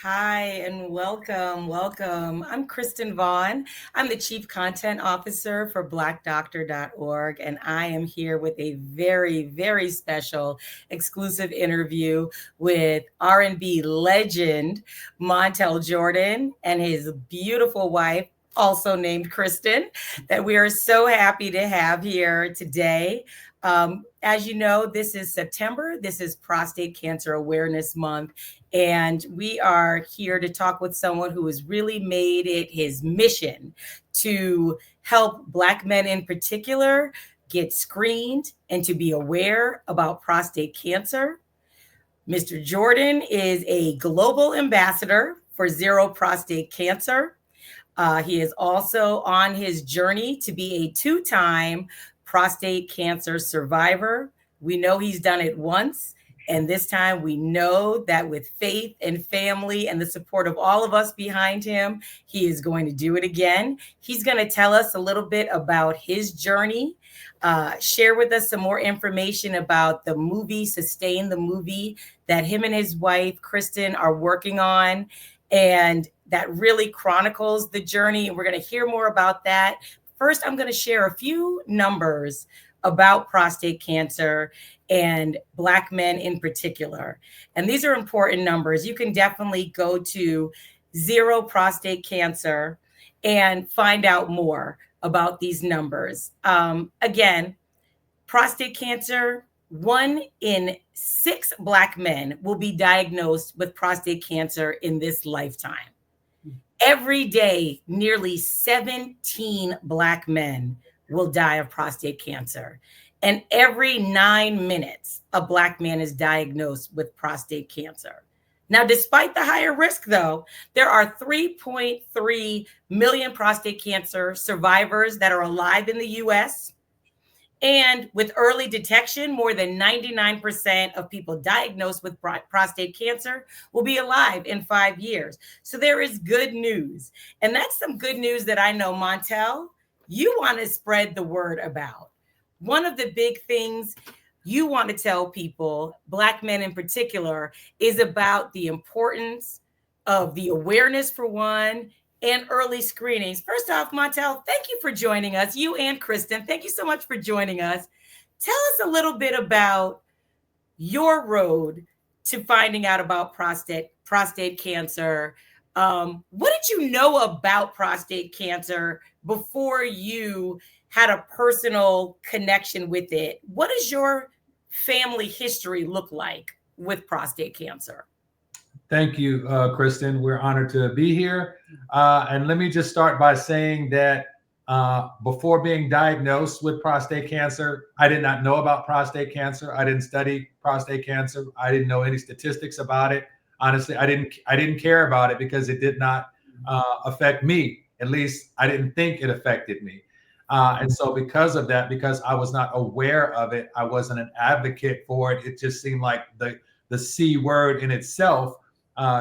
Hi, and welcome. I'm Kristin Vaughn. I'm the Chief Content Officer for blackdoctor.org, and I am here with a very, very special exclusive interview with R&B legend Montell Jordan and his beautiful wife, also named Kristin, that we are so happy to have here today. As you know, this is September. This is Prostate Cancer Awareness Month. And we are here to talk with someone who has really made it his mission to help Black men in particular get screened and to be aware about prostate cancer. Mr. Jordan is a global ambassador for Zero Prostate Cancer. He is also on his journey to be a two-time prostate cancer survivor. We know he's done it once. And this time we know that with faith and family and the support of all of us behind him, he is going to do it again. He's going to tell us a little bit about his journey, share with us some more information about the movie, Sustain the movie, that him and his wife, Kristin, are working on, and that really chronicles the journey. And we're going to hear more about that. First, I'm going to share a few numbers about prostate cancer and Black men in particular. And these are important numbers. You can definitely go to Zero Prostate Cancer and find out more about these numbers. Again, prostate cancer, 1 in 6 Black men will be diagnosed with prostate cancer in this lifetime. Every day, nearly 17 Black men will die of prostate cancer. And every 9 minutes, a Black man is diagnosed with prostate cancer. Now, despite the higher risk, though, there are 3.3 million prostate cancer survivors that are alive in the US. And with early detection, more than 99% of people diagnosed with prostate cancer will be alive in 5 years. So there is good news. And that's some good news that I know, Montell, you want to spread the word about. One of the big things you want to tell people, Black men in particular, is about the importance of the awareness for one and early screenings. First off, Montell, thank you for joining us. You and Kristin, thank you so much for joining us. Tell us a little bit about your road to finding out about prostate cancer. What did you know about prostate cancer before you had a personal connection with it? What does your family history look like with prostate cancer? Thank you, Kristin. We're honored to be here. And let me just start by saying that before being diagnosed with prostate cancer, I did not know about prostate cancer. I didn't study prostate cancer. I didn't know any statistics about it. Honestly, I didn't care about it because it did not affect me. At least I didn't think it affected me. And so because of that, because I was not aware of it, I wasn't an advocate for it. It just seemed like the C word in itself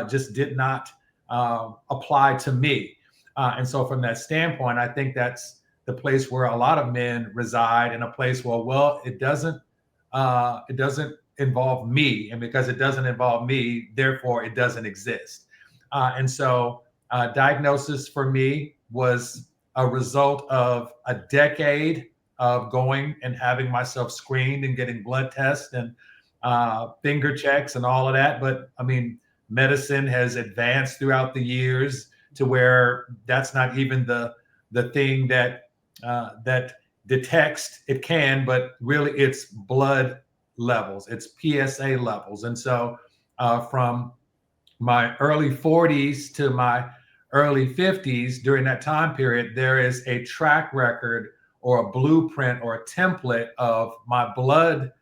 just did not apply to me. And so from that standpoint, I think that's the place where a lot of men reside, in a place where, well, it doesn't involve me. And because it doesn't involve me, therefore it doesn't exist. And so diagnosis for me was a result of a decade of going and having myself screened and getting blood tests and finger checks and all of that. But I mean, medicine has advanced throughout the years to where that's not even the thing that detects. It can, but really it's blood levels, it's PSA levels. And so from my early 40s to my early 50s, during that time period, there is a track record or a blueprint or a template of my blood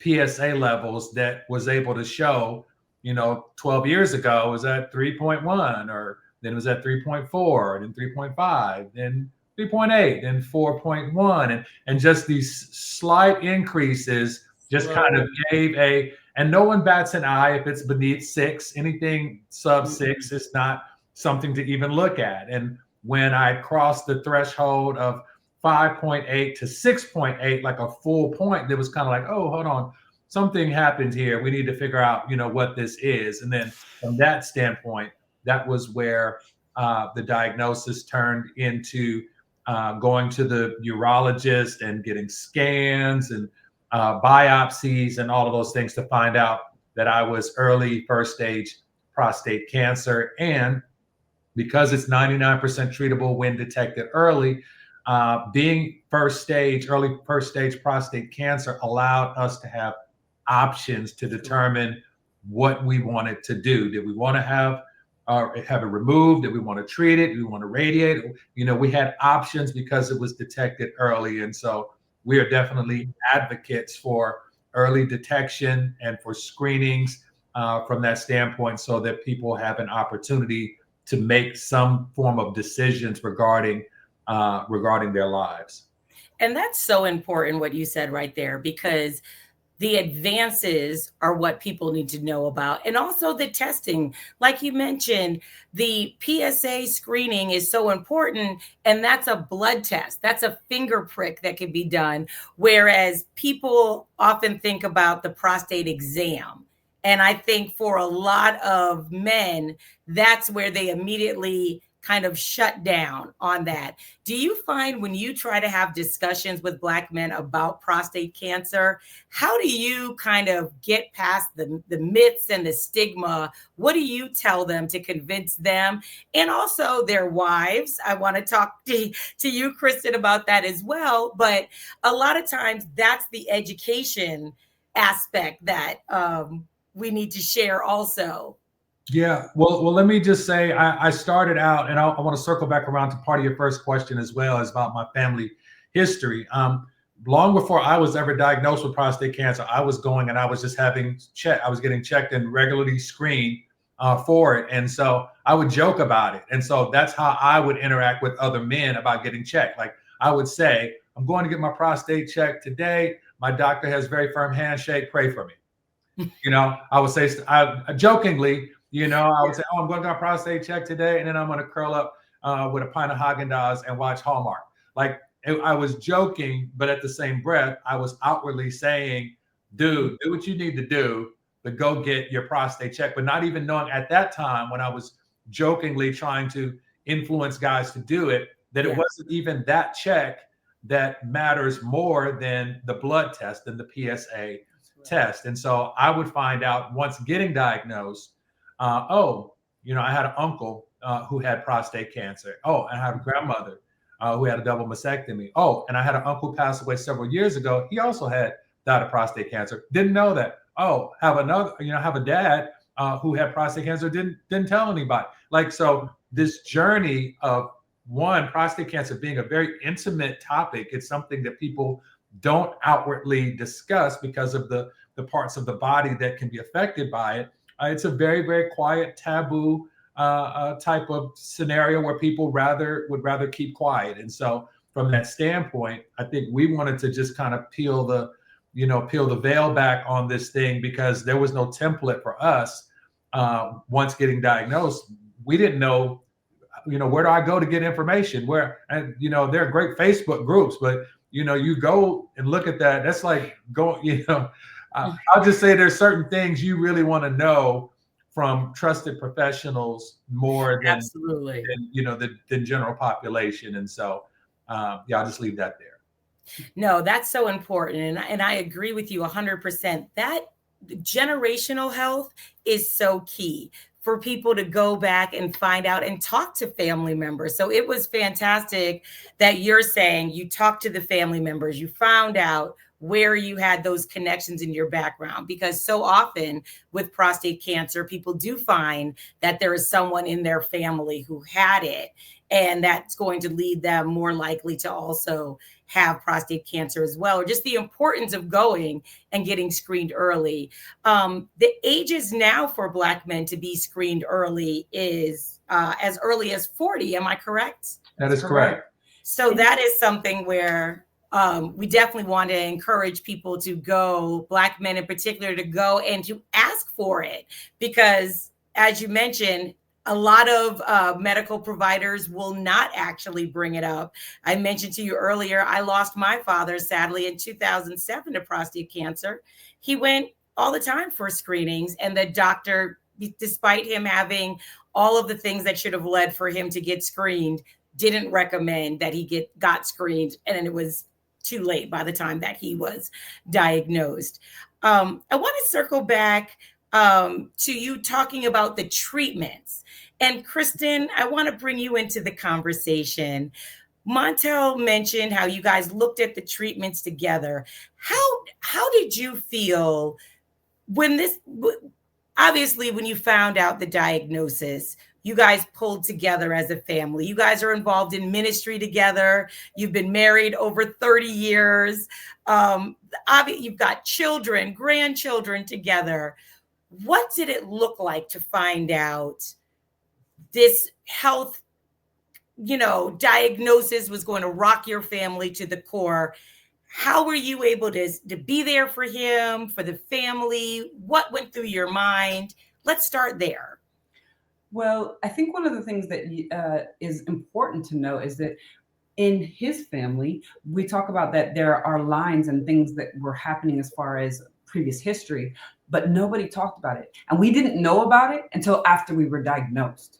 PSA levels that was able to show 12 years ago was at 3.1, or then it was at 3.4, then 3.5, then 3.8, then 4.1. And just these slight increases just kind of gave and no one bats an eye if it's beneath 6. Anything sub 6 is not something to even look at. And when I crossed the threshold of 5.8 to 6.8, like a full point, there was kind of like, oh, hold on, something happened here. We need to figure out, what this is. And then from that standpoint, that was where the diagnosis turned into going to the urologist and getting scans and biopsies and all of those things to find out that I was early first stage prostate cancer. And because it's 99% treatable when detected early, being early first stage prostate cancer allowed us to have options to determine what we wanted to do. Did we want to have it removed? Did we want to treat it? Did we want to radiate it? We had options because it was detected early. And so we are definitely advocates for early detection and for screenings from that standpoint, so that people have an opportunity to make some form of decisions regarding their lives. And that's so important what you said right there, because the advances are what people need to know about. And also the testing, like you mentioned, the PSA screening is so important. And that's a blood test. That's a finger prick that can be done. Whereas people often think about the prostate exam. And I think for a lot of men, that's where they immediately kind of shut down on that. Do you find when you try to have discussions with Black men about prostate cancer, how do you kind of get past the myths and the stigma? What do you tell them to convince them and also their wives? I want to talk to you, Kristin, about that as well. But a lot of times that's the education aspect that we need to share also. Yeah, well, let me just say, I started out, and I want to circle back around to part of your first question as well, is about my family history. Long before I was ever diagnosed with prostate cancer, I was going and I was just I was getting checked and regularly screened for it. And so I would joke about it. And so that's how I would interact with other men about getting checked. Like I would say, I'm going to get my prostate checked today. My doctor has very firm handshake. Pray for me. I would say, jokingly, I would say, oh, I'm going to get a prostate check today, and then I'm going to curl up with a pint of Haagen-Dazs and watch Hallmark. Like I was joking, but at the same breath, I was outwardly saying, dude, do what you need to do, but go get your prostate check. But not even knowing at that time, when I was jokingly trying to influence guys to do it, that it wasn't even that check that matters more than the blood test and the PSA test. And so I would find out once getting diagnosed, I had an uncle who had prostate cancer. Oh, and I had a grandmother who had a double mastectomy. Oh, and I had an uncle pass away several years ago. He also died of prostate cancer. Didn't know that. Oh, have a dad who had prostate cancer. Didn't tell anybody. Like, so this journey of prostate cancer being a very intimate topic. It's something that people don't outwardly discuss because of the parts of the body that can be affected by it. It's a very, very quiet, taboo type of scenario where people would rather keep quiet. And so from that standpoint, I think we wanted to just kind of peel the veil back on this thing, because there was no template for us once getting diagnosed. We didn't know, where do I go to get information? There are great Facebook groups, but you go and look at that. That's like going, I'll just say there's certain things you really want to know from trusted professionals more than Absolutely than general population. And so, I'll just leave that there. No, that's so important. And I agree with you 100%. That generational health is so key for people to go back and find out and talk to family members. So it was fantastic that you're saying you talked to the family members, you found out where you had those connections in your background, because so often with prostate cancer, people do find that there is someone in their family who had it, and that's going to lead them more likely to also have prostate cancer as well, or just the importance of going and getting screened early. The ages now for Black men to be screened early is as early as 40. Am I correct? That is correct. So that is something where we definitely want to encourage people to go, Black men in particular, to go and to ask for it. Because as you mentioned, a lot of medical providers will not actually bring it up. I mentioned to you earlier, I lost my father, sadly, in 2007 to prostate cancer. He went all the time for screenings, and the doctor, despite him having all of the things that should have led for him to get screened, didn't recommend that he got screened, and it was too late by the time that he was diagnosed. I want to circle back to you talking about the treatments. And Kristin, I want to bring you into the conversation. Montell mentioned how you guys looked at the treatments together. How did you feel when obviously when you found out the diagnosis? You guys pulled together as a family. You guys are involved in ministry together. You've been married over 30 years. You've got children, grandchildren together. What did it look like to find out this health, diagnosis was going to rock your family to the core? How were you able to be there for him, for the family? What went through your mind? Let's start there. Well, I think one of the things that is important to know is that in his family, we talk about that there are lines and things that were happening as far as previous history, but nobody talked about it. And we didn't know about it until after we were diagnosed.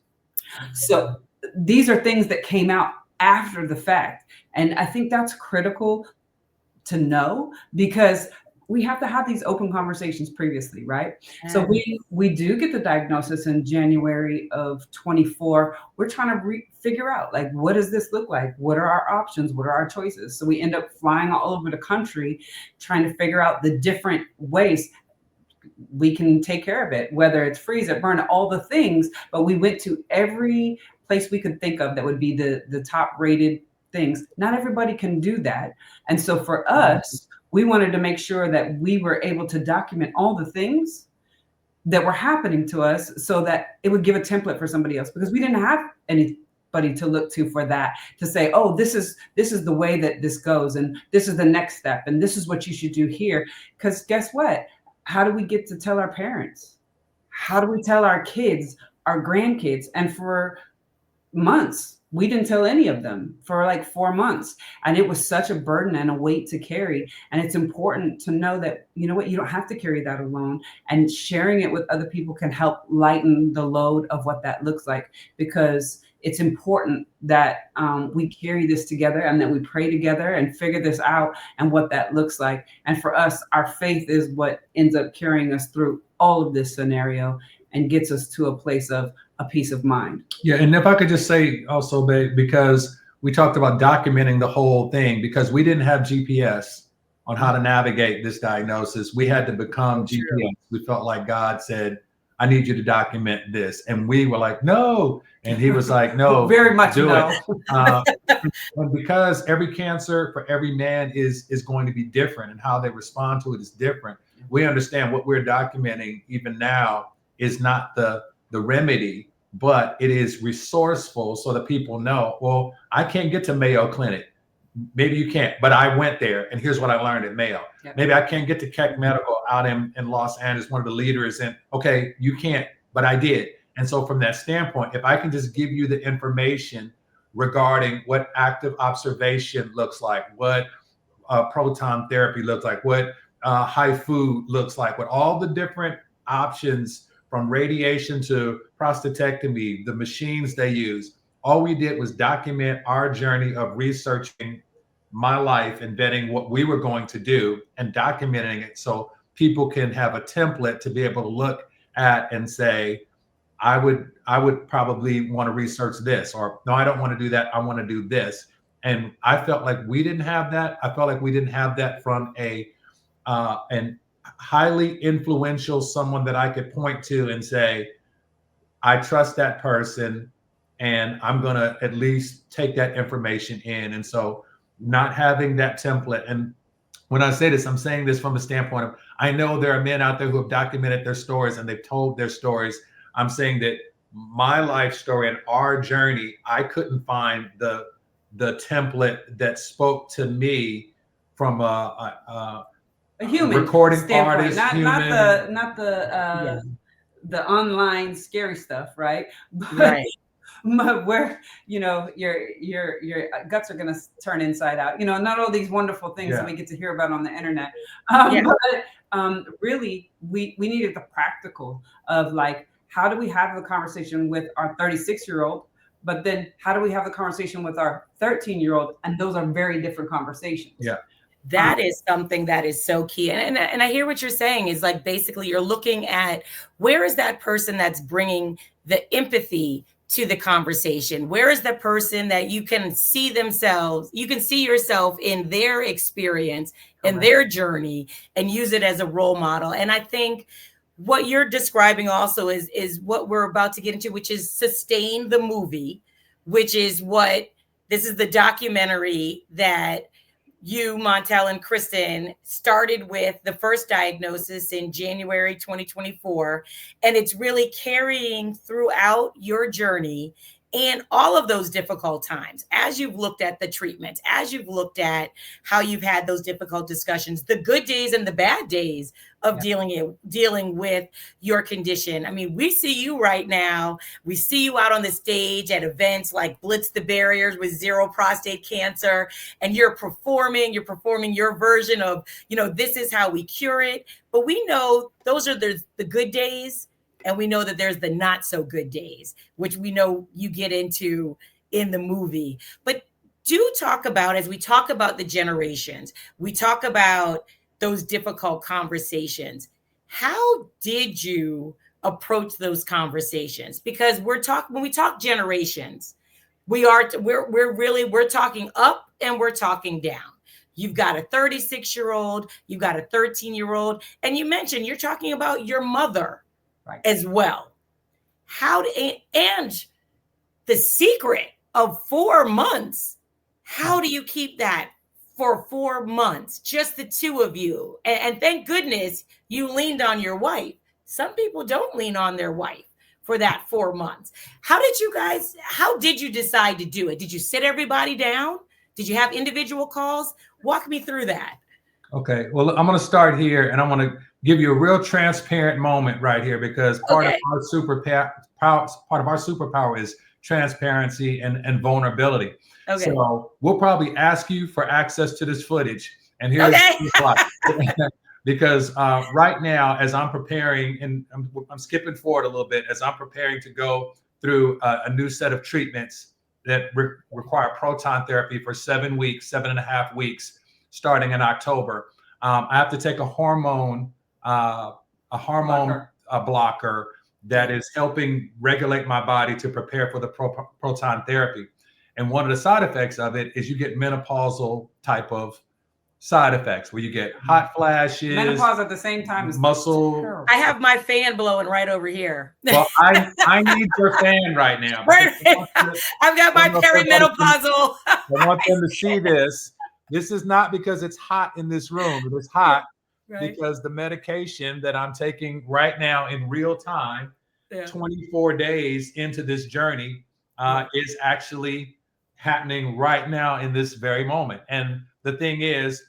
So these are things that came out after the fact. And I think that's critical to know, because we have to have these open conversations previously, right? So we do get the diagnosis in January of 24. We're trying to figure out, like, what does this look like? What are our options? What are our choices? So we end up flying all over the country, trying to figure out the different ways we can take care of it, whether it's freeze it, burn it, all the things. But we went to every place we could think of that would be the top rated things. Not everybody can do that. And so for us, we wanted to make sure that we were able to document all the things that were happening to us so that it would give a template for somebody else, because we didn't have anybody to look to for that, to say, oh, this is the way that this goes, and this is the next step, and this is what you should do here. Because guess what? How do we get to tell our parents? How do we tell our kids, our grandkids? And for months, we didn't tell any of them for like 4 months. And it was such a burden and a weight to carry. And it's important to know that, you know what, you don't have to carry that alone. And sharing it with other people can help lighten the load of what that looks like, because it's important that we carry this together and that we pray together and figure this out and what that looks like. And for us, our faith is what ends up carrying us through all of this scenario and gets us to a place of a peace of mind. Yeah, and if I could just say also, babe, because we talked about documenting the whole thing, because we didn't have GPS on how to navigate this diagnosis. We had to become GPS. We felt like God said, I need you to document this. And we were like, no. And he was like, no, very much do no. it. And because every cancer for every man is going to be different, and how they respond to it is different. We understand what we're documenting even now is not the remedy, but it is resourceful so that people know, well, I can't get to Mayo Clinic. Maybe you can't, but I went there, and here's what I learned at Mayo. Yep. Maybe I can't get to Keck Medical out in Los Angeles, one of the leaders, and okay, you can't, but I did. And so from that standpoint, if I can just give you the information regarding what active observation looks like, what proton therapy looks like, what HIFU looks like, what all the different options from radiation to prostatectomy, the machines they use, all we did was document our journey of researching my life and vetting what we were going to do and documenting it so people can have a template to be able to look at and say, I would probably want to research this, or no, I don't want to do that. I want to do this. And I felt like we didn't have that. I felt like we didn't have that from an highly influential someone that I could point to and say, I trust that person, and I'm going to at least take that information in. And so not having that template. And when I say this, I'm saying this from a standpoint of, I know there are men out there who have documented their stories and they've told their stories. I'm saying that my life story and our journey, I couldn't find the template that spoke to me from a human recording standpoint, artist, not human. not the Yeah. the online scary stuff, right? But Right. where your guts are going to turn inside out, not all these wonderful things that we get to hear about on the internet. Yeah. But really, we needed the practical of like, how do we have the conversation with our 36-year-old, but then how do we have the conversation with our 13-year-old? And those are very different conversations. Yeah. That is something that is so key. And I hear what you're saying is like, basically you're looking at where is that person that's bringing the empathy to the conversation? Where is the person that you can see themselves, you can see yourself in their experience and their journey and use it as a role model? And I think what you're describing also is what we're about to get into, which is Sustain the Movie, which is what this is, the documentary that you, Montell, and Kristin started with the first diagnosis in January 2024. And it's really carrying throughout your journey and all of those difficult times, as you've looked at the treatments, as you've looked at how you've had those difficult discussions, the good days and the bad days of dealing with your condition. I mean, we see you right now. We see you out on the stage at events like Blitz the Barriers with Zero Prostate Cancer, and you're performing your version of, this is how we cure it. But we know those are the good days. And we know that there's the not so good days, which we know you get into in the movie. But do talk about, as we talk about the generations, we talk about those difficult conversations. How did you approach those conversations? Because when we talk generations, we're talking up and we're talking down. You've got a 36-year-old, you've got a 13-year-old, and you mentioned you're talking about your mother as well. And the secret of 4 months, how do you keep that for 4 months, just the two of you? And thank goodness you leaned on your wife. Some people don't lean on their wife for that 4 months. How did you decide to do it? Did you sit everybody down? Did you have individual calls? Walk me through that. Okay, well, I'm going to start here, and I'm going to give you a real transparent moment right here, because part of our superpower is transparency and vulnerability. Okay. So we'll probably ask you for access to this footage, and here's why. Because right now, as I'm preparing, and I'm skipping forward a little bit, as I'm preparing to go through a new set of treatments that require proton therapy for 7.5 weeks. Starting in October, I have to take a hormone blocker that is helping regulate my body to prepare for the proton therapy. And one of the side effects of it is you get menopausal type of side effects where you get hot flashes. Menopause at the same time is muscle. I have my fan blowing right over here. Well, I need your fan right now. I've got my perimenopausal. I want them to see this. This is not because it's hot in this room. It is hot because the medication that I'm taking right now in real time, 24 days into this journey, is actually happening right now in this very moment. And the thing is,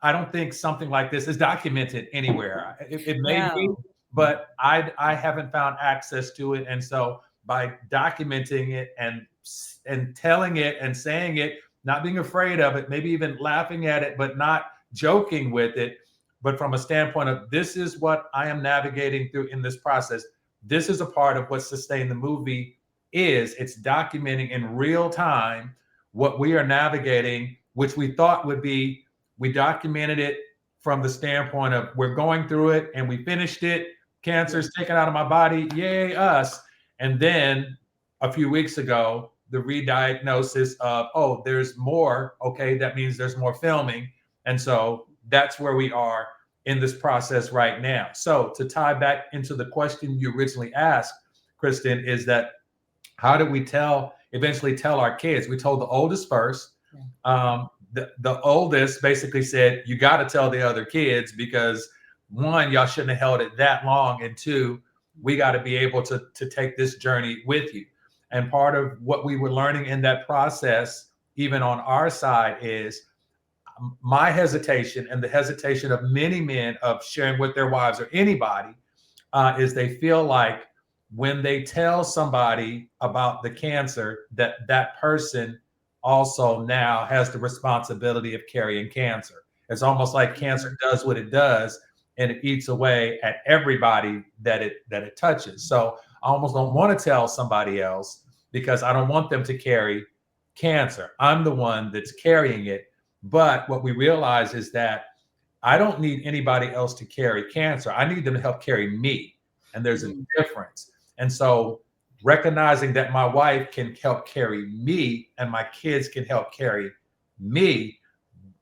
I don't think something like this is documented anywhere. It may be, but I haven't found access to it. And so by documenting it and telling it and saying it, not being afraid of it, maybe even laughing at it, but not joking with it, but from a standpoint of, this is what I am navigating through in this process. This is a part of what Sustain the Movie is. It's documenting in real time what we are navigating, which we thought would be, we documented it from the standpoint of, we're going through it and we finished it. Cancer's taken out of my body. Yay, us. And then a few weeks ago, the re-diagnosis of, oh, there's more. Okay, that means there's more filming. And so that's where we are in this process right now. So to tie back into the question you originally asked, Kristin, is that how did we eventually tell our kids? We told the oldest first. the oldest basically said, you got to tell the other kids, because one, y'all shouldn't have held it that long, and two, we got to be able to take this journey with you. And part of what we were learning in that process, even on our side, is my hesitation and the hesitation of many men of sharing with their wives or anybody, is they feel like when they tell somebody about the cancer, that that person also now has the responsibility of carrying cancer. It's almost like cancer does what it does, and it eats away at everybody that it touches. So I almost don't want to tell somebody else, because I don't want them to carry cancer. I'm the one that's carrying it. But what we realize is that I don't need anybody else to carry cancer. I need them to help carry me. And there's a difference. And so recognizing that my wife can help carry me and my kids can help carry me,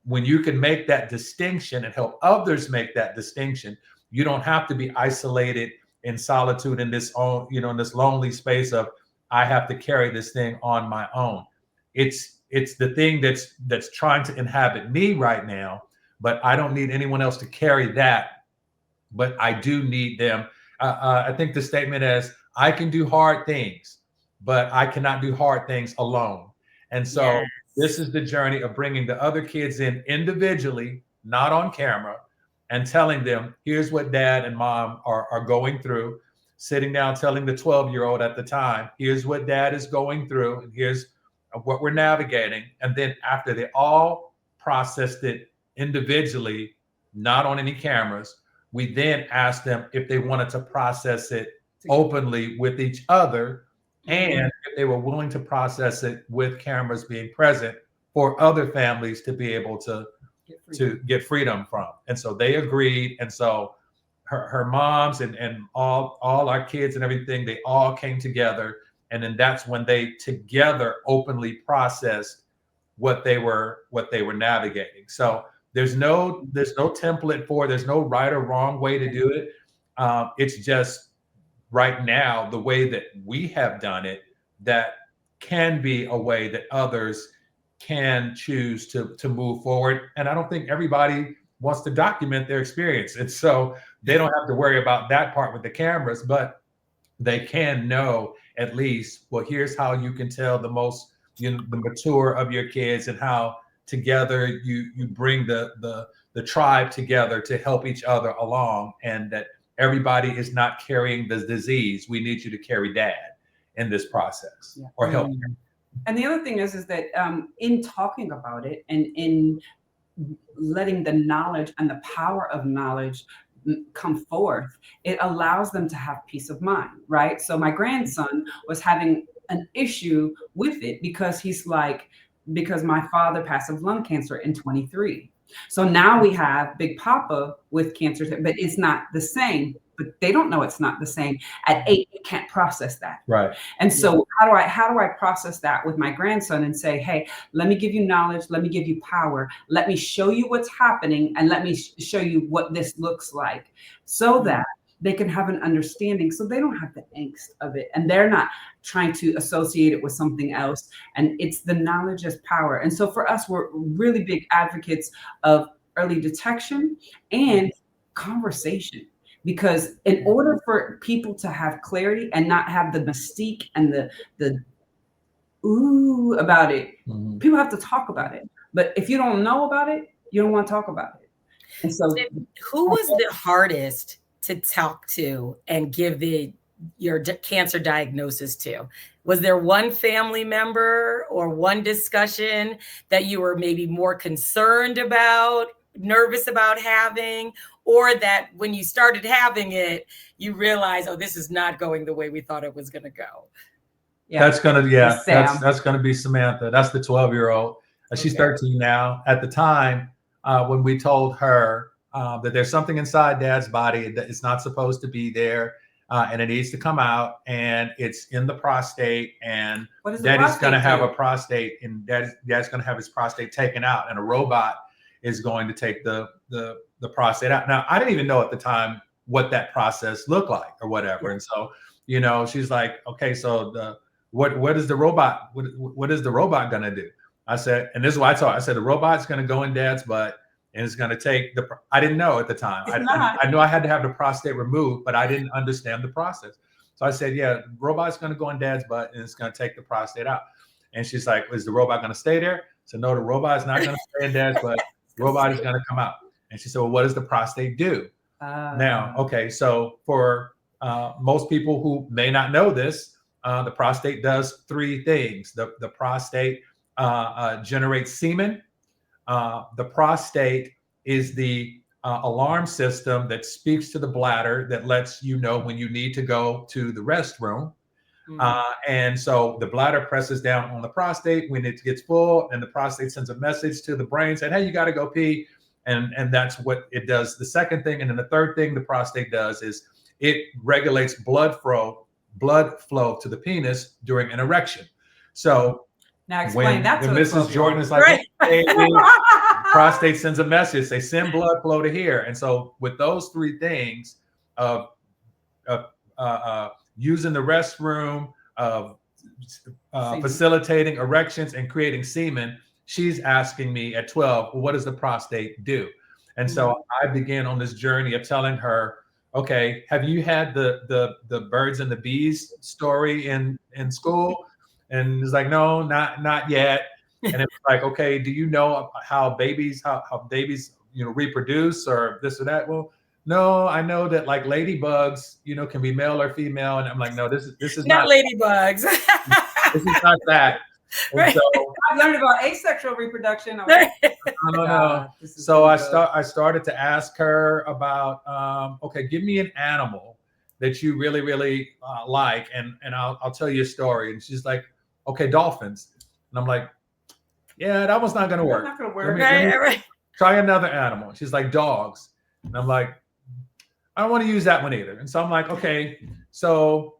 when you can make that distinction and help others make that distinction, you don't have to be isolated in solitude in this own, in this lonely space of, I have to carry this thing on my own. It's the thing that's trying to inhabit me right now, but I don't need anyone else to carry that. But I do need them. I think the statement is, I can do hard things, but I cannot do hard things alone. And so this is the journey of bringing the other kids in individually, not on camera, and telling them, here's what dad and mom are going through. Sitting down, telling the 12-year-old at the time, here's what dad is going through, and here's what we're navigating. And then after they all processed it individually, not on any cameras, we then asked them if they wanted to process it openly with each other, and if they were willing to process it with cameras being present for other families to be able to get freedom from. And so they agreed. And so her moms and all our kids and everything, they all came together. And then that's when they together openly processed what they were navigating. So there's no template for it. There's no right or wrong way to do it. It's just right now, the way that we have done it, that can be a way that others can choose to move forward. And I don't think everybody wants to document their experience. And so they don't have to worry about that part with the cameras, but they can know at least, well, here's how you can tell the most, the mature of your kids, and how together you bring the tribe together to help each other along, and that everybody is not carrying the disease. We need you to carry dad in this process, or help. And the other thing is that in talking about it and in letting the knowledge and the power of knowledge come forth, it allows them to have peace of mind, right? So my grandson was having an issue with it because because my father passed of lung cancer in 23. So now we have Big Papa with cancer, but it's not the same. But they don't know it's not the same. At 8, you can't process that. Right. And so how do I process that with my grandson and say, hey, let me give you knowledge, let me give you power, let me show you what's happening, and let me show you what this looks like, so that they can have an understanding, so they don't have the angst of it, and they're not trying to associate it with something else. And it's the knowledge as power. And so for us, we're really big advocates of early detection and conversation. Because in order for people to have clarity and not have the mystique and the ooh about it, people have to talk about it. But if you don't know about it, you don't want to talk about it. And so, who was the hardest to talk to and give your cancer diagnosis to? Was there one family member or one discussion that you were maybe more concerned about, nervous about having, or that when you started having it, you realize, oh, this is not going the way we thought it was going to go? That's gonna be Samantha. That's the 12-year-old. She's 13 now. At the time, when we told her that there's something inside dad's body that is not supposed to be there, and it needs to come out, and it's in the prostate, and daddy's going to have a prostate, and dad's going to have his prostate taken out, and a robot is going to take the prostate out. Now, I didn't even know at the time what that process looked like or whatever. And so, she's like, okay, so what is the robot? What is the robot going to do? I said, and this is what I told. I said the robot's going to go in dad's butt, and it's going to take the. I didn't know at the time. I knew I had to have the prostate removed, but I didn't understand the process. So I said, yeah, the robot's going to go in dad's butt, and it's going to take the prostate out. And she's like, is the robot going to stay there? So no, the robot is not going to stay in dad's butt. The robot is going to come out. And she said, well, what does the prostate do? Now, okay, so for most people who may not know this, the prostate does three things. The prostate generates semen. The prostate is the alarm system that speaks to the bladder that lets you know when you need to go to the restroom. And so the bladder presses down on the prostate when it gets full, and the prostate sends a message to the brain saying, hey, you got to go pee. And that's what it does. The second thing, and then the third thing the prostate does is it regulates blood flow to the penis during an erection. So now explain that to Mrs. Jordan is like, right. hey, prostate sends a message. They send blood flow to here. And so with those three things of using the restroom, of facilitating erections and creating semen, she's asking me at 12, well, what does the prostate do? And so I began on this journey of telling her, okay, have you had the birds and the bees story in school? And it's like, no, not yet. And it's like, okay, do you know how babies reproduce or this or that? Well, no, I know that like ladybugs, can be male or female. And I'm like, no, this is not ladybugs. This is not that. And Right. so I've learned about asexual reproduction. no. So I started to ask her about, okay, give me an animal that you really, really like, and I'll tell you a story. And she's like, okay, dolphins. And I'm like, yeah, that one's not going to work. Not going to work. Let me try another animal. She's like, dogs. And I'm like, I don't want to use that one either. And so I'm like, okay, so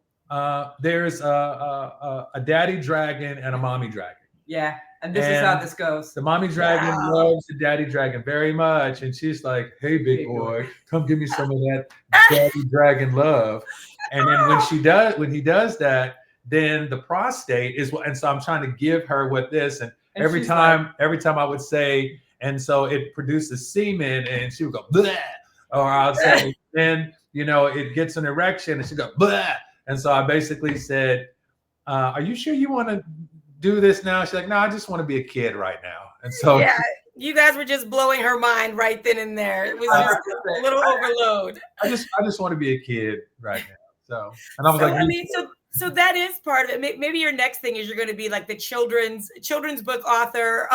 there's a daddy dragon and a mommy dragon. Yeah, and this is how this goes. The mommy dragon loves the daddy dragon very much, and she's like, "Hey, big boy, come give me some of that daddy dragon love." And then when he does that, then the prostate is what. And so I'm trying to give her what this, and every time I would say, and so it produces semen, and she would go bleh, or I'll say, then it gets an erection, and she go bleh. And so I basically said, are you sure you want to do this now? She's like, no, I just want to be a kid right now. And so you guys were just blowing her mind right then and there. It was just a little overload. I just want to be a kid right now. So, and I was like, so that is part of it. Maybe your next thing is you're going to be like the children's book author,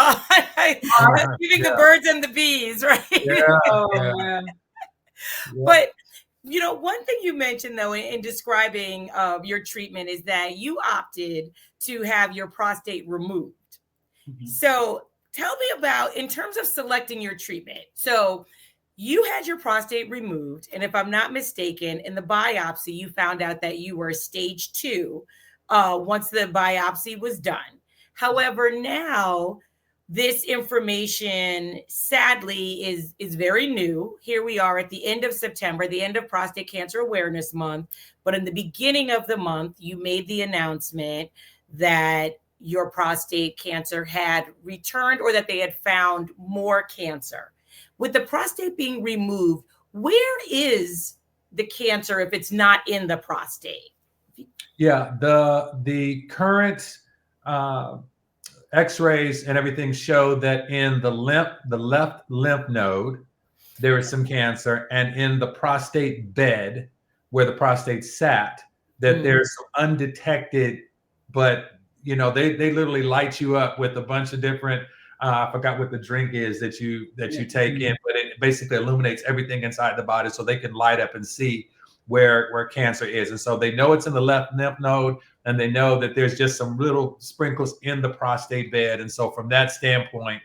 Leaving the Birds and the Bees, right? Yeah. But one thing you mentioned though in describing your treatment is that you opted to have your prostate removed. Mm-hmm. So tell me about, in terms of selecting your treatment. So you had your prostate removed, and if I'm not mistaken, in the biopsy, you found out that you were stage 2 once the biopsy was done. However, now this information, sadly, is very new. Here we are at the end of September, the end of Prostate Cancer Awareness Month. But in the beginning of the month, you made the announcement that your prostate cancer had returned, or that they had found more cancer. With the prostate being removed, where is the cancer if it's not in the prostate? Yeah, the current X-rays and everything show that in the left lymph node, there is some cancer, and in the prostate bed where the prostate sat, that there's some undetected, but they literally light you up with a bunch of different, I forgot what the drink is that you take in, but it basically illuminates everything inside the body so they can light up and see where cancer is. And so they know it's in the left lymph node, and they know that there's just some little sprinkles in the prostate bed. And so from that standpoint,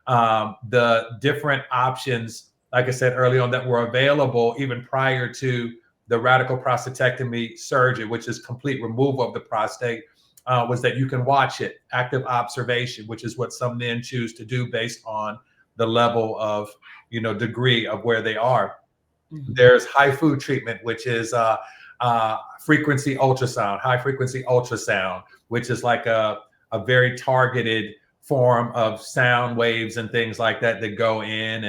the different options, like I said early on, that were available even prior to the radical prostatectomy surgery, which is complete removal of the prostate, was that you can watch it, active observation, which is what some men choose to do based on the level of, degree of where they are. Mm-hmm. There's HIFU treatment, which is frequency ultrasound, high frequency ultrasound, which is like a very targeted form of sound waves and things like that that go in,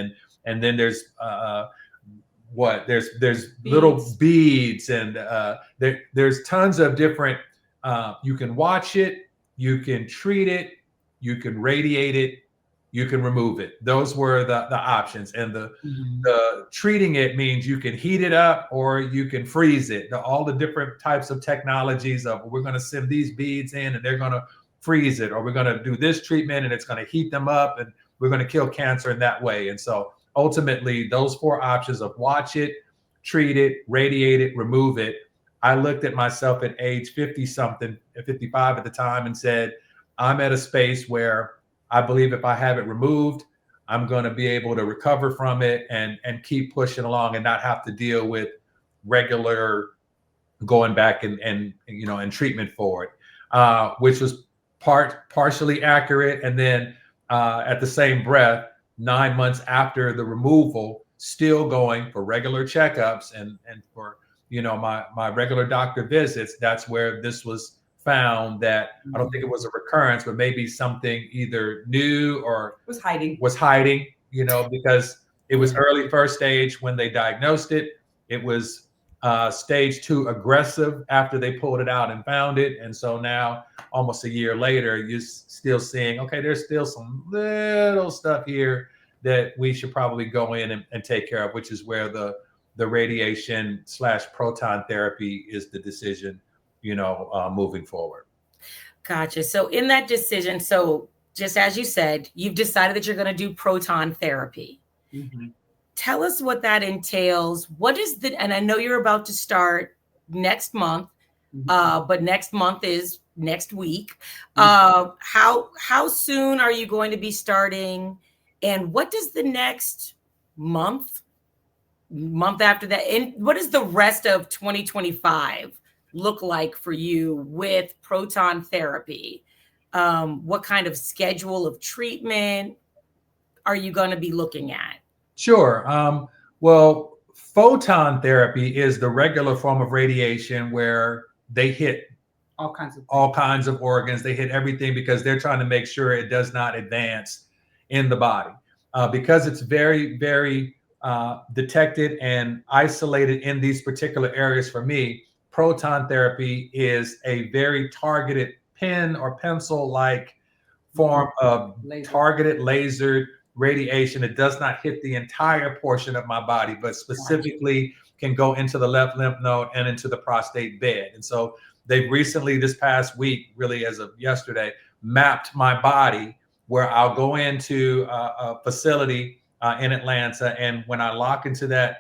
and then there's there's Beads. little beads, and there's tons of different. You can watch it, you can treat it, you can radiate it, you can remove it. Those were the options. And the treating it means you can heat it up or you can freeze it. All the different types of technologies of, we're going to send these beads in and they're going to freeze it, or we're going to do this treatment and it's going to heat them up and we're going to kill cancer in that way. And so ultimately, those 4 options of watch it, treat it, radiate it, remove it. I looked at myself at age 50 something, 55 at the time, and said, I'm at a space where I believe if I have it removed, I'm going to be able to recover from it and keep pushing along and not have to deal with regular going back and treatment for it, which was partially accurate. And then at the same breath, 9 months after the removal, still going for regular checkups and for my regular doctor visits. That's where this was found, that I don't think it was a recurrence, but maybe something either new or was hiding, because it was early first stage when they diagnosed it. It was stage 2 aggressive after they pulled it out and found it. And so now, almost a year later, you're still seeing, okay, there's still some little stuff here that we should probably go in and take care of, which is where the radiation / proton therapy is the decision, moving forward. Gotcha. So in that decision, so just as you said, you've decided that you're going to do proton therapy. Mm-hmm. Tell us what that entails. What is and I know you're about to start next month, but next month is next week. How soon are you going to be starting? And what does the next month after that, and what does the rest of 2025 look like for you with proton therapy? What kind of schedule of treatment are you going to be looking at? Sure. Well, photon therapy is the regular form of radiation where they hit all kinds of organs. They hit everything because they're trying to make sure it does not advance in the body. Because it's very, very detected and isolated in these particular areas. For me, proton therapy is a very targeted pen or pencil-like form of targeted laser radiation. It does not hit the entire portion of my body, but specifically can go into the left lymph node and into the prostate bed. And so they've recently, this past week, really as of yesterday, mapped my body, where I'll go into a facility in Atlanta, and when I lock into that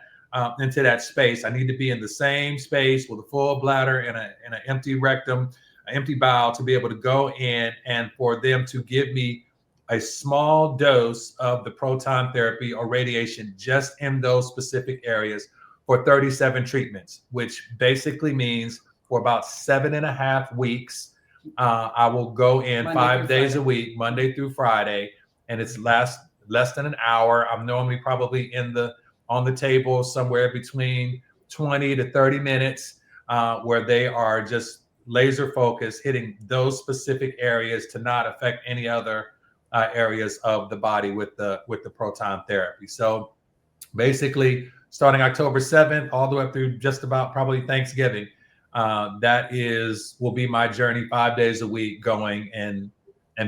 space, I need to be in the same space with a full bladder and an empty rectum, an empty bowel, to be able to go in and for them to give me a small dose of the proton therapy or radiation just in those specific areas for 37 treatments, which basically means for about 7.5 weeks, I will go in Monday 5 days a week, Monday through Friday, and it's less than an hour. I'm normally probably on the table somewhere between 20 to 30 minutes, where they are just laser focused, hitting those specific areas to not affect any other areas of the body with the proton therapy. So basically, starting October 7th all the way up through just about probably Thanksgiving, will be my journey 5 days a week, going and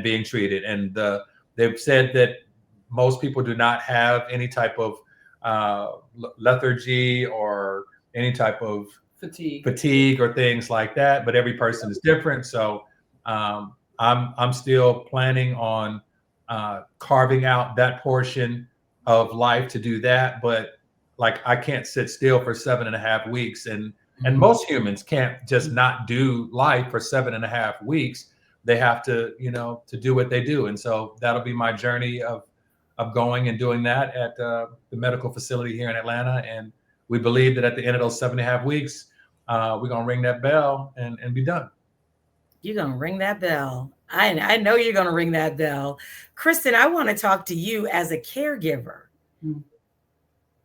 being treated. And they've said that most people do not have any type of lethargy or any type of fatigue or things like that, but every person is different. So I'm still planning on carving out that portion of life to do that. But like, I can't sit still for 7.5 weeks, and most humans can't just not do life for 7.5 weeks. They have to, to do what they do. And so that'll be my journey of going and doing that at the medical facility here in Atlanta. And we believe that at the end of those 7.5 weeks, we're going to ring that bell and be done. You're going to ring that bell. I know you're going to ring that bell. Kristin, I want to talk to you as a caregiver.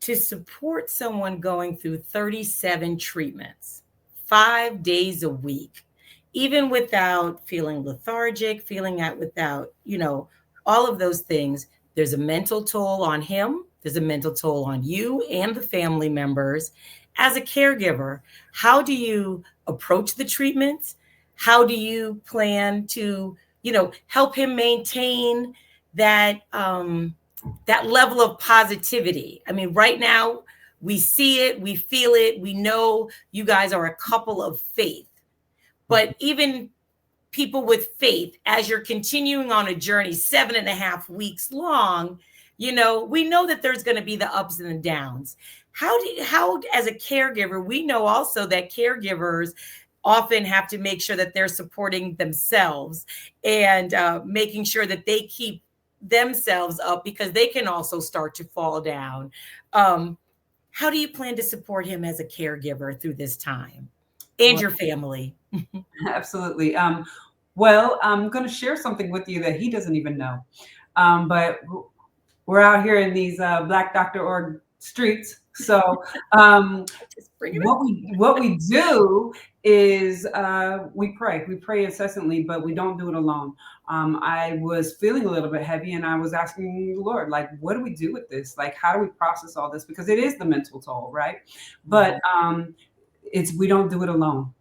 To support someone going through 37 treatments, 5 days a week, even without feeling lethargic, without, all of those things. There's a mental toll on him. There's a mental toll on you and the family members. As a caregiver, how do you approach the treatments? How do you plan to, help him maintain that that level of positivity? I mean, right now we see it, we feel it, we know you guys are a couple of faith, but even people with faith, as you're continuing on a journey 7.5 weeks long, we know that there's going to be the ups and the downs. How as a caregiver, we know also that caregivers often have to make sure that they're supporting themselves and making sure that they keep themselves up, because they can also start to fall down. How do you plan to support him as a caregiver through this time and your family? Absolutely. Well, I'm going to share something with you that he doesn't even know. But we're out here in these Black.org streets. So what we do is we pray. We pray incessantly, but we don't do it alone. I was feeling a little bit heavy, and I was asking the Lord, like, what do we do with this? Like, how do we process all this? Because it is the mental toll, right? But we don't do it alone.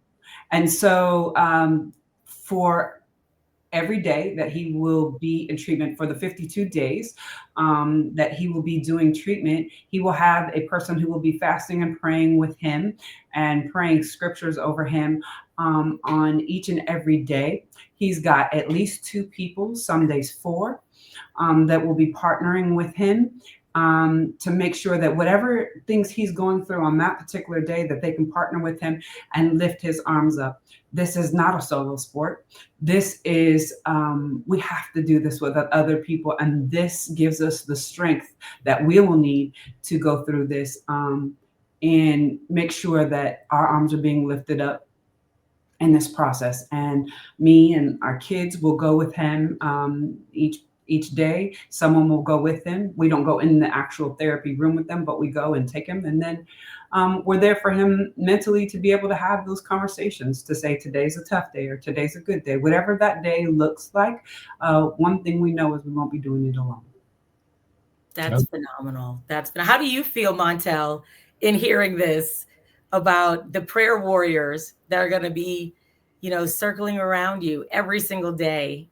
And so for every day that he will be in treatment, for the 52 days that he will be doing treatment, he will have a person who will be fasting and praying with him and praying scriptures over him on each and every day. He's got at least 2 people, some days 4, that will be partnering with him to make sure that whatever things he's going through on that particular day, that they can partner with him and lift his arms up. This is not a solo sport. This is, we have to do this with other people. And this gives us the strength that we will need to go through this and make sure that our arms are being lifted up in this process. And me and our kids will go with him each day. Someone will go with him. We don't go in the actual therapy room with them, but we go and take him. And then we're there for him mentally to be able to have those conversations, to say today's a tough day or today's a good day. Whatever that day looks like, one thing we know is we won't be doing it alone. That's phenomenal. How do you feel, Montell, in hearing this about the prayer warriors that are going to be, circling around you every single day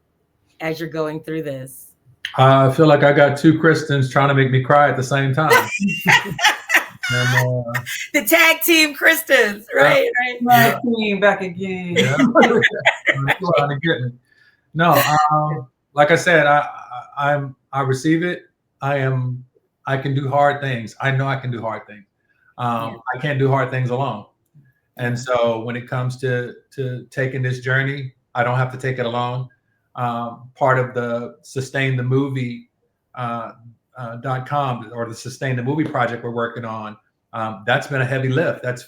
as you're going through this? I feel like I got 2 Kristins trying to make me cry at the same time. And, the tag team Kristins, right? Tag team back again. Yeah. No, like I said, I receive it. I can do hard things. I know I can do hard things. I can't do hard things alone. And so when it comes to taking this journey, I don't have to take it alone. Part of the Sustain the Movie .com or the Sustain the Movie project we're working on, that's been a heavy lift. That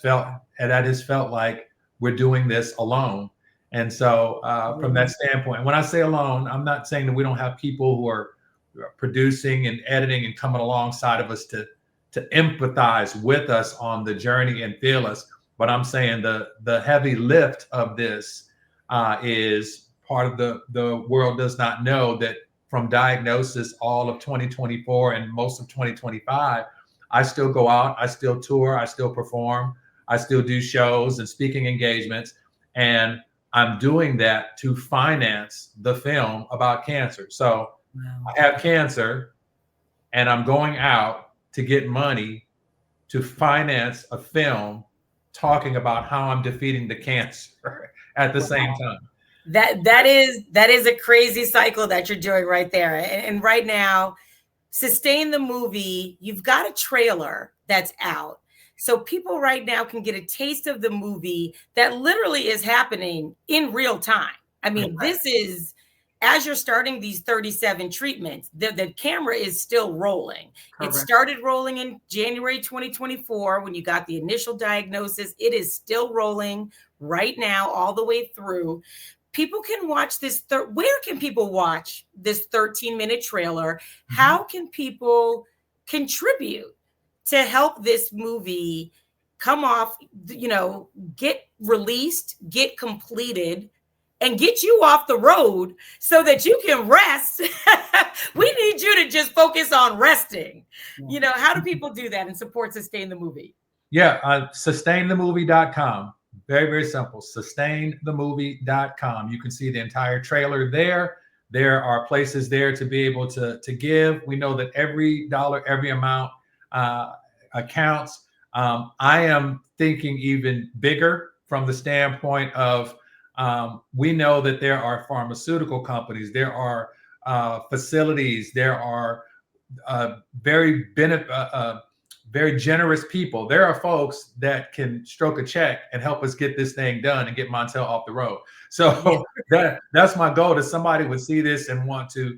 has felt like we're doing this alone. And so from that standpoint, when I say alone, I'm not saying that we don't have people who are producing and editing and coming alongside of us to empathize with us on the journey and feel us. But I'm saying the heavy lift of this is part of the world does not know that from diagnosis all of 2024 and most of 2025, I still go out, I still tour, I still perform, I still do shows and speaking engagements. And I'm doing that to finance the film about cancer. So I have cancer and I'm going out to get money to finance a film talking about how I'm defeating the cancer at the same time. That is a crazy cycle that you're doing right there. And right now, Sustain the Movie, you've got a trailer that's out. So people right now can get a taste of the movie that literally is happening in real time. I mean, this is, as you're starting these 37 treatments, the camera is still rolling. Correct. It started rolling in January 2024 when you got the initial diagnosis. It is still rolling right now all the way through. People can watch this. Where can people watch this 13-minute trailer? How can people contribute to help this movie come off, get released, get completed, and get you off the road so that you can rest. We need you to just focus on resting. You know, how do people do that and support Sustain the Movie? Yeah, sustainthemovie.com. Very, very simple. Sustainthemovie.com. You can see the entire trailer there. There are places there to be able to give. We know that every dollar, every amount accounts. I am thinking even bigger from the standpoint of we know that there are pharmaceutical companies, there are facilities, there are very very generous people. There are folks that can stroke a check and help us get this thing done and get Montell off the road. So that's my goal, that somebody would see this and want to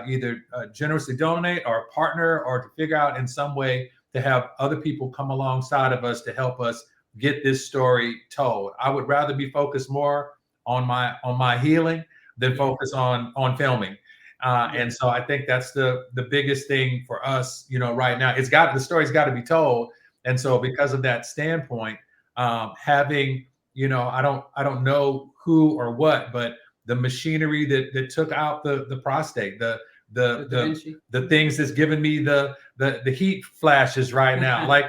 either generously donate or partner, or to figure out in some way to have other people come alongside of us to help us get this story told. I would rather be focused more on my healing than focus on filming. And so I think that's the biggest thing for us, you know, right now. The story's got to be told. And so because of that standpoint, having, you know, I don't know who or what, but the machinery that took out the prostate, the things that's giving me the heat flashes right now, like,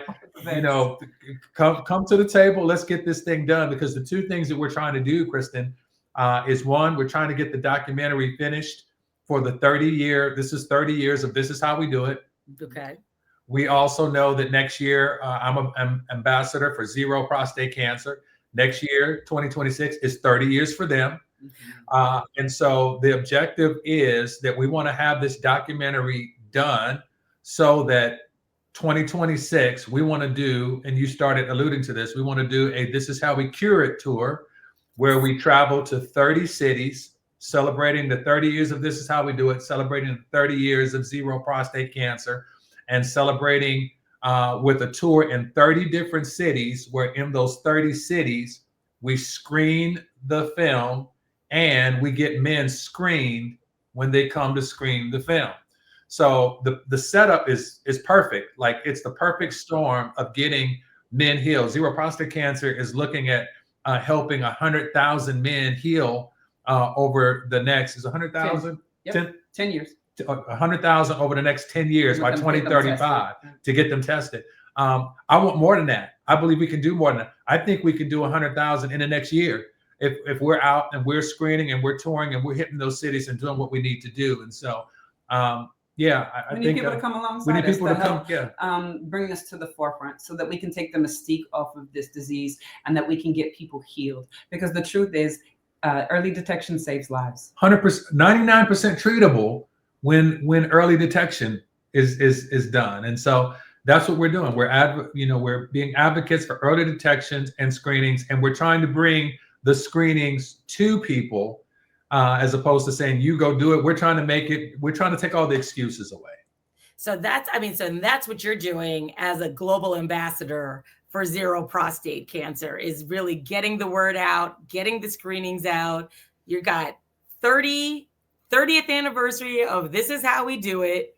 you know, come to the table, let's get this thing done. Because the two things that we're trying to do, Kristin, is one, we're trying to get the documentary finished for the 30 years of This Is How We Do It. Okay. We also know that next year, I'm an ambassador for Zero Prostate Cancer. Next year, 2026, is 30 years for them. And so the objective is that we want to have this documentary done so that 2026, we want to do, and you started alluding to this, we want to do a This Is How We Cure It tour, where we travel to 30 cities, celebrating the 30 years of This Is How We Do It, celebrating the 30 years of Zero Prostate Cancer, and celebrating with a tour in 30 different cities, where in those 30 cities, we screen the film and we get men screened when they come to screen the film. So the setup is perfect. Like, it's the perfect storm of getting men healed. Zero Prostate Cancer is looking at helping 100,000 men heal over the next, is 100,000? 10 years. 100,000 over the next 10 years by 2035 to get them tested. I want more than that. I believe we can do more than that. I think we can do 100,000 in the next year if we're out and we're screening and we're touring and we're hitting those cities and doing what we need to do. And so, I we need think people to come alongside. we need people to help, come, bring us to the forefront so that we can take the mystique off of this disease and that we can get people healed. Because the truth is, early detection saves lives. 100%, 99% treatable when early detection is done. And so that's what we're doing. We're being advocates for early detections and screenings, and we're trying to bring the screenings to people as opposed to saying, you go do it. We're trying to take all the excuses away. So that's what you're doing as a global ambassador for Zero Prostate Cancer, is really getting the word out, getting the screenings out. You got 30th anniversary of This Is How We Do It.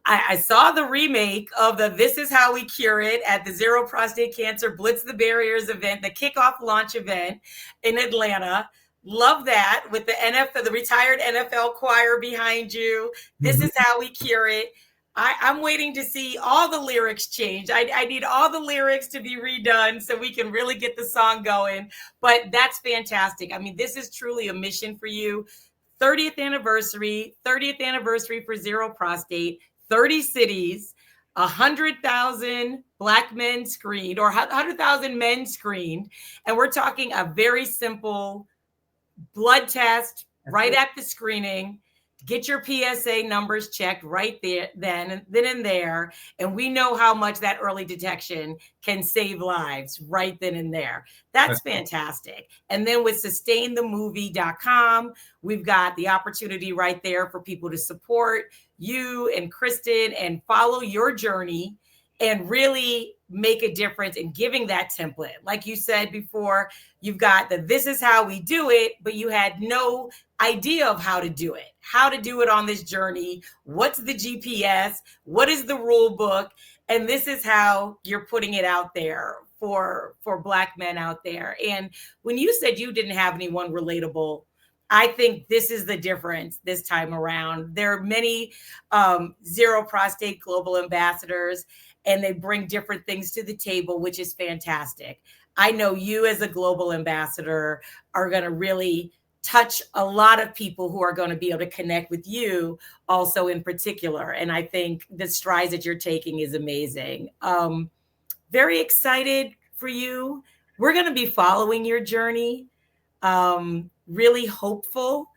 I saw the remake of the This Is How We Cure It at the Zero Prostate Cancer Blitz the Barriers event, the kickoff launch event in Atlanta. Love that, with the retired NFL choir behind you. This is how we cure it. I'm waiting to see all the lyrics change. I need all the lyrics to be redone so we can really get the song going. But that's fantastic. I mean, this is truly a mission for you. 30th anniversary for Zero Prostate, 30 cities, 100,000 Black men screened, or 100,000 men screened. And we're talking a very simple blood test right at the screening. Get your PSA numbers checked right there, then and there. And we know how much that early detection can save lives right then and there. That's fantastic. And then with sustainthemovie.com, we've got the opportunity right there for people to support you and Kristin and follow your journey and really make a difference in giving that template. Like you said before, you've got This Is How We Do It, but you had no idea of how to do it on this journey. What's the GPS? What is the rule book? And this is how you're putting it out there for Black men out there. And when you said you didn't have anyone relatable, I think this is the difference this time around. There are many Zero Prostate Global Ambassadors, and they bring different things to the table, which is fantastic. I know you as a global ambassador are going to really touch a lot of people who are going to be able to connect with you also in particular. And I think the strides that you're taking is amazing. Very excited for you. We're going to be following your journey. Really hopeful,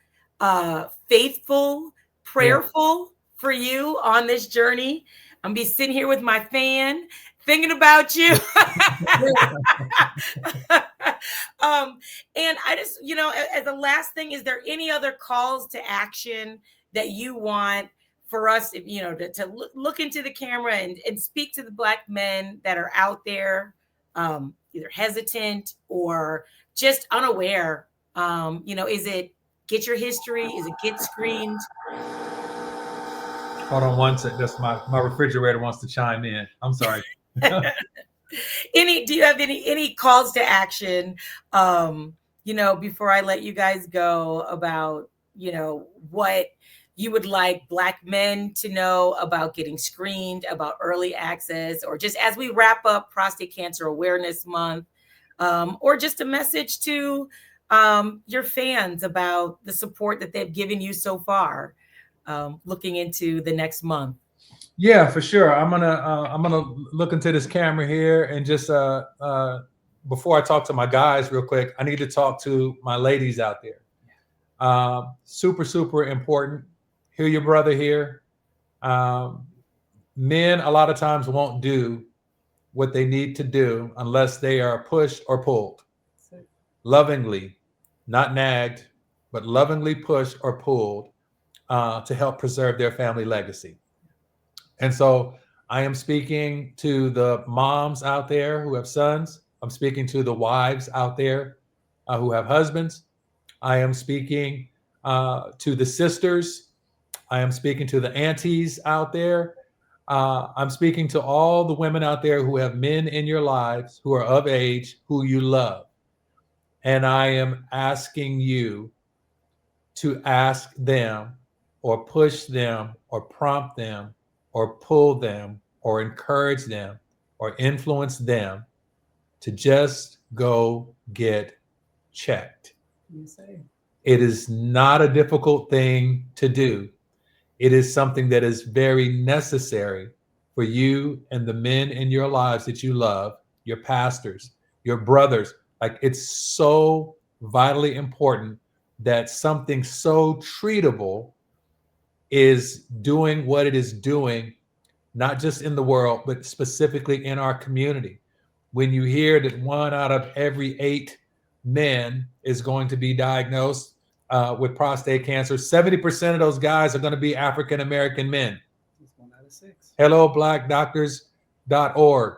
faithful, prayerful for you on this journey. I'm gonna be sitting here with my fan thinking about you. And I just, as a last thing, is there any other calls to action that you want for us, to look into the camera and speak to the Black men that are out there, either hesitant or just unaware? Is it get your history? Is it get screened? Hold on one sec. That's my refrigerator wants to chime in. I'm sorry. Do you have any calls to action, before I let you guys go, about, what you would like Black men to know about getting screened, about early access, or just as we wrap up Prostate Cancer Awareness Month, or just a message to your fans about the support that they've given you so far, looking into the next month? Yeah, for sure. I'm gonna look into this camera here and just before I talk to my guys real quick, I need to talk to my ladies out there. Super important. Hear your brother here. Men a lot of times won't do what they need to do unless they are pushed or pulled. Lovingly, not nagged, but lovingly pushed or pulled to help preserve their family legacy. And so I am speaking to the moms out there who have sons. I'm speaking to the wives out there who have husbands. I am speaking to the sisters. I am speaking to the aunties out there. I'm speaking to all the women out there who have men in your lives who are of age, who you love. And I am asking you to ask them or push them or prompt them or pull them or encourage them or influence them to just go get checked. It is not a difficult thing to do. It is something that is very necessary for you and the men in your lives that you love, your pastors, your brothers. Like, it's so vitally important that something so treatable is doing what it is doing, not just in the world, but specifically in our community. When you hear that 1 out of every 8 men is going to be diagnosed with prostate cancer, 70% of those guys are going to be African-American men. That's 1 out of 6. Hello, blackdoctors.org.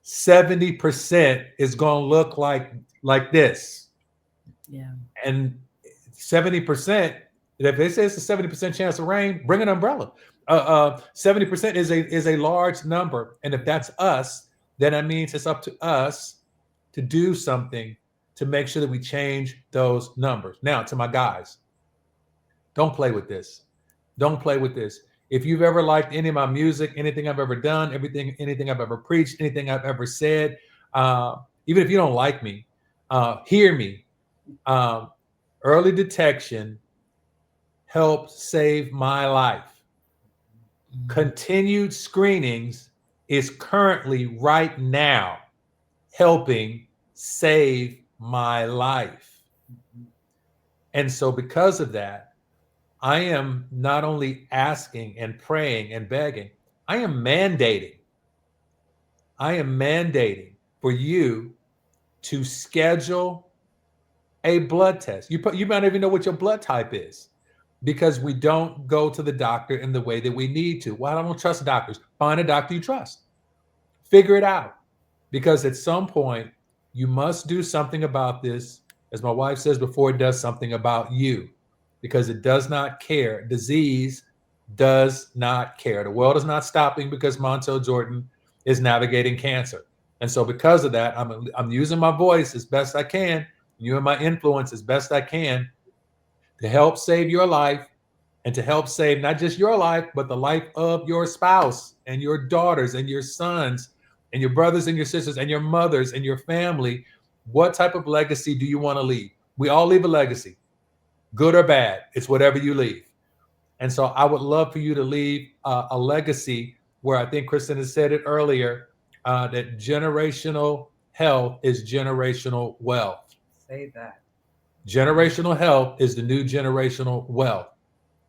70% is going to look like this. Yeah. And 70%, if they say it's a 70% chance of rain, bring an umbrella. 70% is a large number. And if that's us, then that means it's up to us to do something to make sure that we change those numbers. Now, to my guys, don't play with this. Don't play with this. If you've ever liked any of my music, anything I've ever done, anything I've ever preached, anything I've ever said, even if you don't like me, hear me. Early detection helped save my life. Continued screenings is currently right now helping save my life. And so because of that, I am not only asking and praying and begging, I am mandating for you to schedule a blood test. You might not even know what your blood type is, because we don't go to the doctor in the way that we need to. Well, I don't trust doctors. Find a doctor you trust. Figure it out. Because at some point, you must do something about this, as my wife says, before it does something about you. Because it does not care. Disease does not care. The world is not stopping because Montell Jordan is navigating cancer. And so because of that, I'm using my voice as best I can, you and my influence as best I can to help save your life and to help save not just your life, but the life of your spouse and your daughters and your sons and your brothers and your sisters and your mothers and your family. What type of legacy do you want to leave? We all leave a legacy, good or bad. It's whatever you leave. And so I would love for you to leave a legacy where I think Kristin has said it earlier, that generational health is generational wealth. Say that. Generational health is the new generational wealth.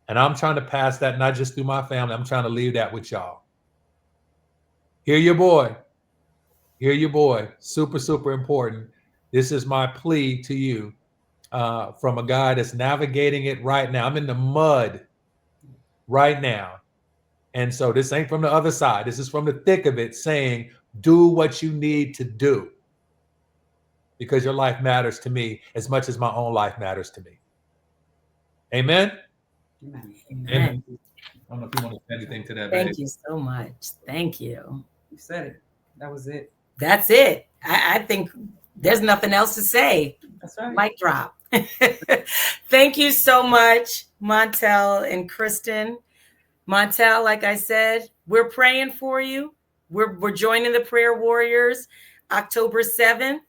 And I'm trying to pass that not just through my family. I'm trying to leave that with y'all. Hear your boy. Hear your boy. Super, super important. This is my plea to you from a guy that's navigating it right now. I'm in the mud right now. And so this ain't from the other side. This is from the thick of it saying, do what you need to do because your life matters to me as much as my own life matters to me. Amen? Amen. Amen. I don't know if you want to say anything to that. Thank you so much. Thank you. You said it. That was it. That's it. I think there's nothing else to say. That's right. Mic drop. Thank you so much, Montell and Kristin. Montell, like I said, we're praying for you. We're joining the prayer warriors October 7th.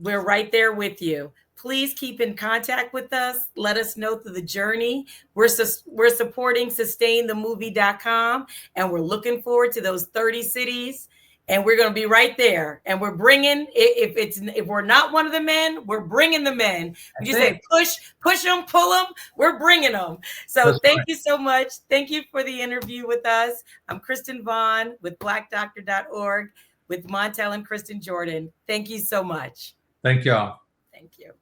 We're right there with you. Please keep in contact with us. Let us know through the journey. We're supporting sustainthemovie.com, and we're looking forward to those 30 cities. And we're going to be right there. And we're bringing, if we're not one of the men, we're bringing the men. We just say push them, pull them. We're bringing them. So thank you so much. Thank you for the interview with us. I'm Kristin Vaughn with blackdoctor.org with Montell and Kristin Jordan. Thank you so much. Thank y'all. Thank you.